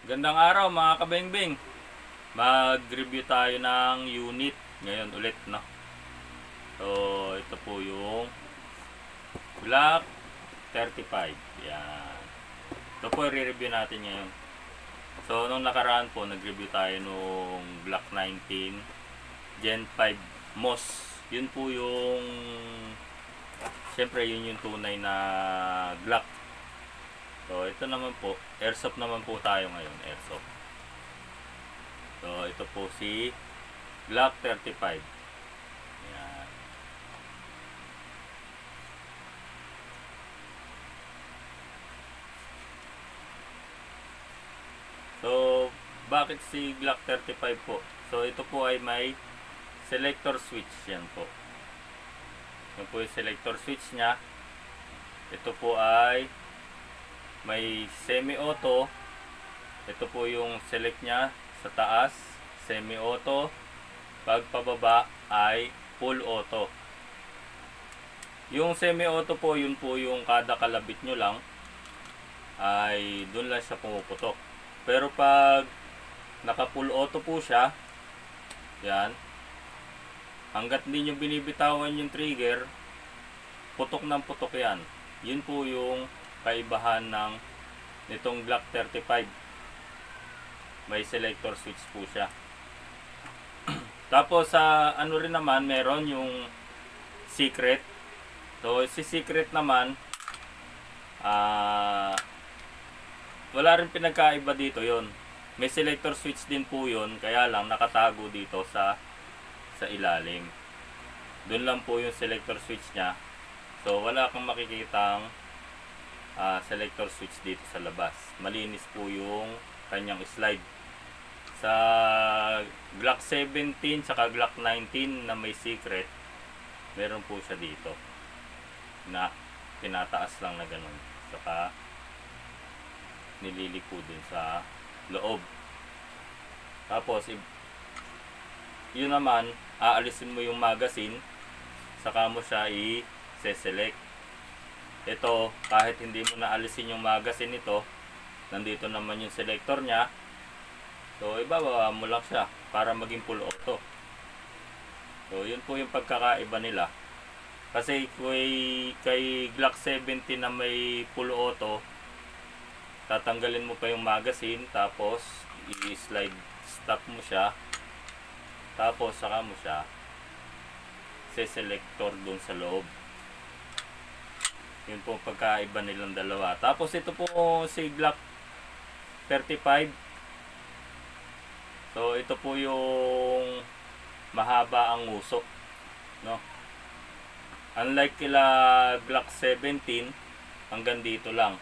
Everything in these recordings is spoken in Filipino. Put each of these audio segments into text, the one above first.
Gandang araw mga kabengbeng. Mag-review tayo ng unit ngayon ulit, no? So, ito po yung Glock 35. Yan. Ito po i-review natin ngayon. So, nung nakaraan po, nag-review tayo nung Glock 19 Gen 5 MOS. Yun po yung siyempre yun yung tunay na Glock. So, ito naman po, airsoft naman po tayo ngayon, airsoft. So, ito po si Glock 35. Yan. So, bakit si Glock 35 po? So, ito po ay may selector switch. Yan po. Yan po yung selector switch niya. Ito po ay may semi-auto. Ito po yung select niya sa taas, semi-auto. Pag pababa ay full auto. Yung semi-auto po, yun po yung kada kalabit nyo lang ay dun lang siya pumuputok. Pero pag naka full auto po siya, yan, hanggat hindi nyo binibitawan yung trigger, putok ng putok yan. Yun po yung kaibahan ng nitong Glock 35. May selector switch po siya. Tapos sa ano rin naman, meron yung secret. So si secret naman, wala rin pinagkaiba dito yon. May selector switch din po yon, kaya lang nakatago dito sa ilalim. Doon lang po yung selector switch niya. So wala kang makikitang selector switch dito sa labas. Malinis po yung kanyang slide. Sa Glock 17 saka Glock 19 na may secret, meron po siya dito na tinataas lang na ganun, saka nililiko din sa loob. Tapos yun naman, aalisin mo yung magazine, saka mo siya i-select. Ito, kahit hindi mo naalisin yung magazine nito, nandito naman yung selector nya. So ibababa mo lang siya para maging full auto. So yun po yung pagkakaiba nila. Kasi kay Glock 17 na may full auto, tatanggalin mo pa yung magazine, tapos i-slide stop mo siya, tapos saka mo siya selector dun sa loob. Yun po pagkaiba nilang dalawa. Tapos ito po si Glock 35. So ito po yung mahaba ang usok, no? Unlike kila Glock 17, hanggang dito lang.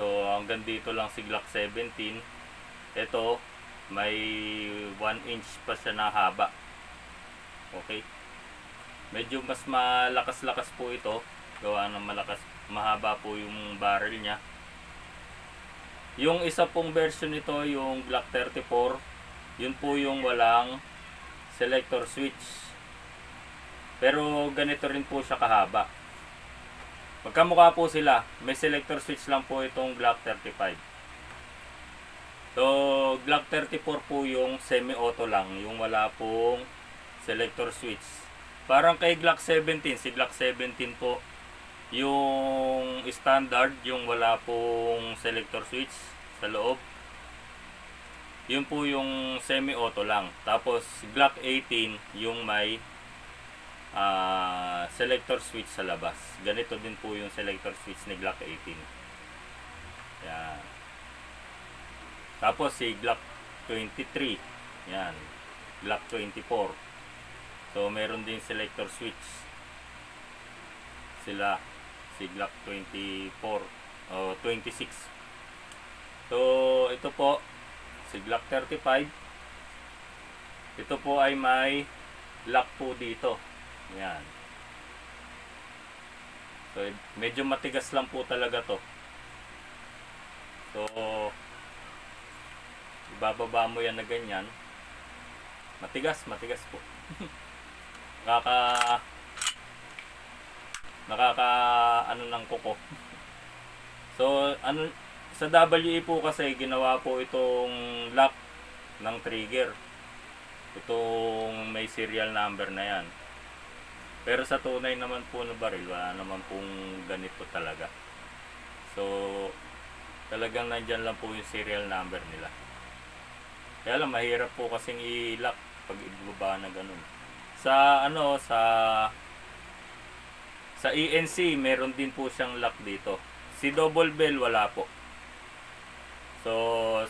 So hanggang dito lang si Glock 17. Ito may 1 inch pa siya na haba. Okay? Medyo mas malakas-lakas po ito. Gawa ng mahaba po yung barrel niya. Yung isa pong version nito, yung Glock 34, yun po yung walang selector switch. Pero ganito rin po siya kahaba. Magkamukha po sila. May selector switch lang po itong Glock 35. So, Glock 34 po yung semi-auto lang. Yung wala pong selector switch. Parang kay Glock 17, si Glock 17 po, yung standard, yung wala pong selector switch sa loob, yun po yung semi-auto lang. Tapos Glock 18 yung may selector switch sa labas. Ganito din po yung selector switch ni Glock 18. Yan. Tapos si Glock 23, yan, Glock 24. So meron din selector switch sila, si Glock 24 o 26. So ito po si Glock 35. Ito po ay may lock po dito. Yan. So medyo matigas lang po talaga to. So ibababa mo yan na ganyan. Matigas po. nakaka ano ng kuko. So ano, Sa WE po kasi ginawa po itong lock ng trigger. Itong may serial number na yan. Pero sa tunay naman po na baril, wala naman pong ganito talaga. So, talagang nandyan lang po yung serial number nila. Kaya lang, mahirap po kasing i-lock pag ibaba na ganun. Sa sa ENC, meron din po siyang lock dito. Si double bell, wala po. So,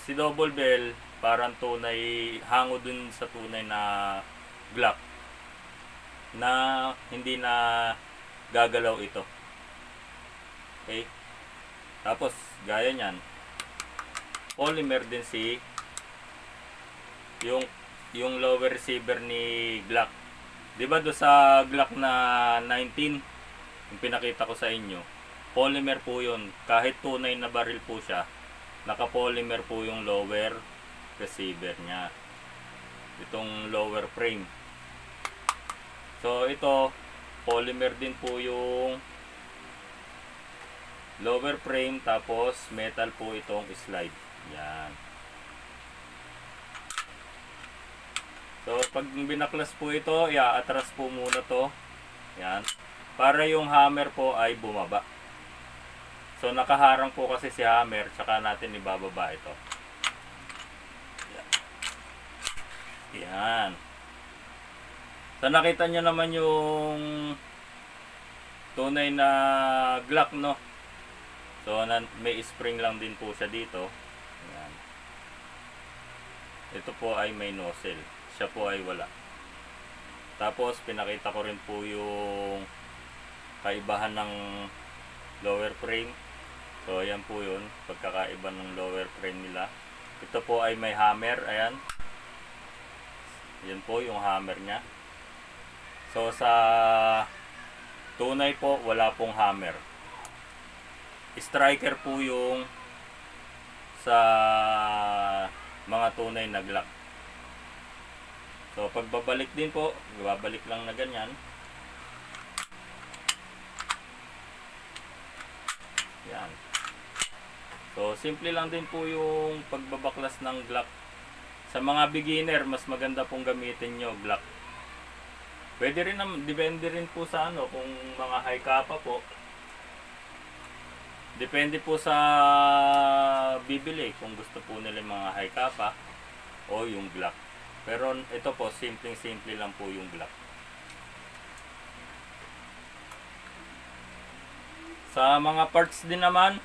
si double bell, parang tunay, hango dun sa tunay na Glock na hindi na gagalaw ito. Okay? Tapos, gaya nyan, polymer din yung lower receiver ni Glock. Diba do sa Glock na 19, yung pinakita ko sa inyo, polymer po yun. Kahit tunay na baril po siya, naka-polymer po yung lower receiver niya. Itong lower frame. So ito, polymer din po yung lower frame, tapos metal po itong slide. Yan. So pag binaklas po ito, atras po muna to. Yan. Para yung hammer po ay bumaba. So nakaharang po kasi si hammer, tsaka natin ibababa ito. Yan. So nakita nyo naman yung tunay na Glock, no? So may spring lang din po siya dito. Yan. Ito po ay may nozzle. Siya po ay wala. Tapos pinakita ko rin po yung kaibahan ng lower frame. So ayan po yun, pagkakaiba ng lower frame nila. Ito po ay may hammer. Ayan. Yan po yung hammer nya. So sa tunay po, wala pong hammer. Striker po yung sa mga tunay na Glock. So pagbabalik din po, babalik lang na ganyan. Yan. So simple lang din po yung pagbabaklas ng Glock. Sa mga beginner, mas maganda pong gamitin nyo Glock. Pwede rin naman, depende rin po sa kung mga high kappa po. Depende po sa bibili, kung gusto po nila mga high kappa o yung Glock. Pero ito po, simple lang po yung Glock. Sa mga parts din naman,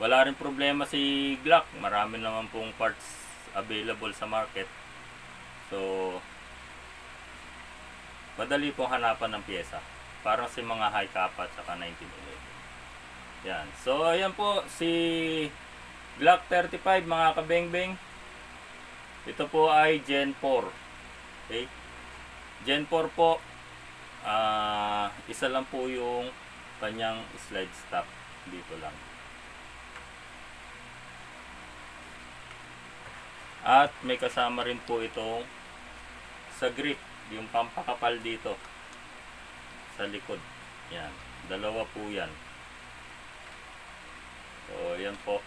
wala rin problema si Glock. Marami naman pong parts available sa market. So, madali pong hanapan ng pyesa. Parang si mga high kappa at saka 1911. Yan. So, ayan po si Glock 35 mga kabengbeng. Ito po ay Gen 4. Okay? Gen 4 po. Isa lang po yung kanyang slide stop. Dito lang. At may kasama rin po itong sa grip, yung pampakapal dito sa likod. Yan, dalawa po yan. So yan po,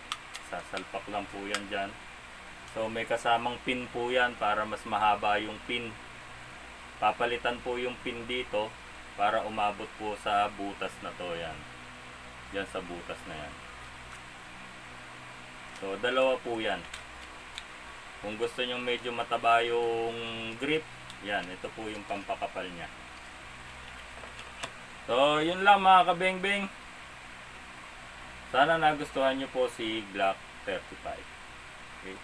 sasalpak lang po yan dyan. So may kasamang pin po yan para mas mahaba yung pin. Papalitan po yung pin dito para umabot po sa butas na to. Yan, yan sa butas na yan. So dalawa po yan. Kung gusto nyo medyo mataba yung grip, yan, ito po yung pampakapal nya. So, yun lang mga kabengbeng. Sana nagustuhan nyo po si Glock 35. Okay.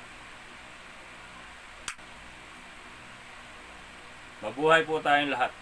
Mabuhay po tayong lahat.